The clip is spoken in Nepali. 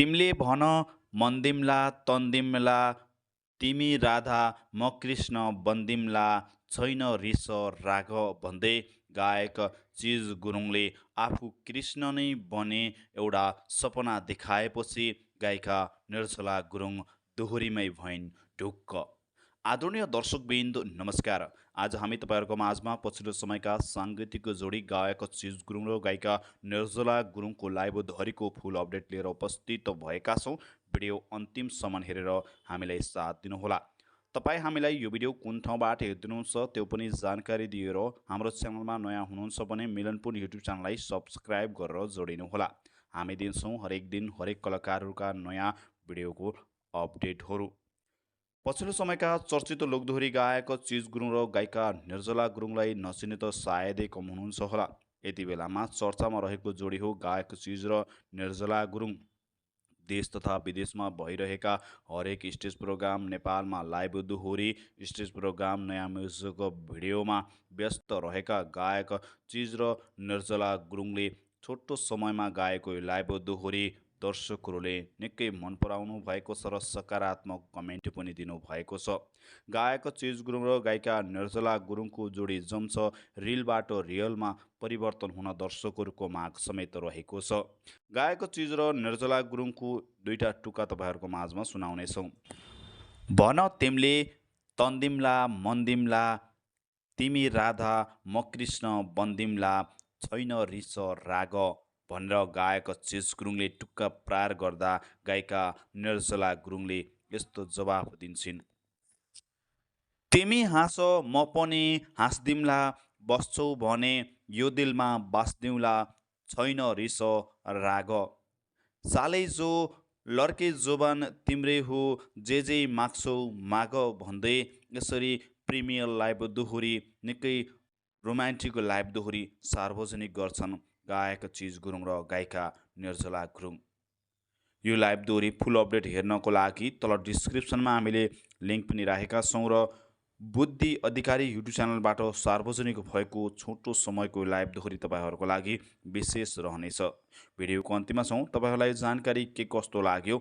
तिमीले भन मन्दिमला तन्दिमला तिमी राधा म कृष्ण बन्दिमला छैन रिस राग भन्दै गायक चिज गुरुङले आफू कृष्ण नै बने एउटा सपना देखाएपछि गायिका निर्जला गुरुङ दोहोरीमै भइन् ढुक्क। आदरणीय दर्शकवृन्द नमस्कार। आज हामी तपाईँहरूको माझमा पछिल्लो समयका साङ्गीतिक जोडी गायक चिज गुरुङ र गायिका निर्जला गुरुङको लाइभ धरीको फुल अपडेट लिएर उपस्थित भएका छौँ। भिडियो अन्तिमसम्म हेरेर हामीलाई साथ दिनुहोला। तपाईँ हामीलाई यो भिडियो कुन ठाउँबाट हेरिदिनुहुन्छ त्यो पनि जानकारी दिएर हाम्रो च्यानलमा नयाँ हुनुहुन्छ भने मिलनपुर युट्युब च्यानललाई सब्सक्राइब गरेर जोडिनुहोला। हामी दिन्छौँ हरेक दिन हरेक कलाकारहरूका नयाँ भिडियोको अपडेटहरू। पछिल्लो समयका चर्चित लोकदोहोरी गायक चिज गुरुङ र गायिका निर्जला गुरुङलाई नचिने त सायदै कम हुनुहुन्छ होला। यति बेलामा चर्चामा रहेको जोडी हो गायक चिज र निर्जला गुरुङ। देश तथा विदेशमा भइरहेका हरेक स्टेज प्रोग्राम, नेपालमा लाइभ दोहोरी स्टेज प्रोग्राम, नयाँ म्युजिक भिडियोमा व्यस्त रहेका गायक चिज र निर्जला गुरुङले छोटो समयमा गाएको यो लाइभ दोहोरी दर्शकहरूले निकै मन पराउनु भएको छ र सकारात्मक कमेन्ट पनि दिनुभएको छ। गायक चिज गुरुङ र गायिका निर्जला गुरुङको जोडी जम्छ रिलबाट रियलमा परिवर्तन हुन दर्शकहरूको माग समेत रहेको छ। गायक चिज र निर्जला गुरुङको दुईटा टुक्का तपाईँहरूको माझमा सुनाउनेछौँ। भन तिमीले तन्दिमला मन्दिमला तिमी राधा म कृष्ण बन्दिमला छैन रिस राग भनेर गायक चिज गुरुङले टुक्का प्रहार गर्दा गायिका निर्जला गुरुङले यस्तो जवाफ दिन्छन्। तिमी हाँस म पनि हाँस्दिमला बस्छौ भने यो दिलमा बाँच्दिउँला छैन रिस राग सालै जो लड्के जोबान तिम्रै हो जे माग्छौ माग भन्दै यसरी प्रिमियर लाइभ दोहोरी निकै रोमान्टिक लाइभ दोहोरी सार्वजनिक गर्छन् गायक चिज गुरुङ र गायिका निर्जला गुरुङ। यो लाइभ दोहोरी फुल अपडेट हेर्नको लागि तल डिस्क्रिप्सनमा हामीले लिङ्क पनि राखेका छौँ र बुद्धि अधिकारी युट्युब च्यानलबाट सार्वजनिक भएको छोटो समयको लाइभ दोहोरी तपाईँहरूको लागि विशेष रहनेछ। भिडियोको अन्तिममा छौँ। तपाईँहरूलाई जानकारी के कस्तो लाग्यो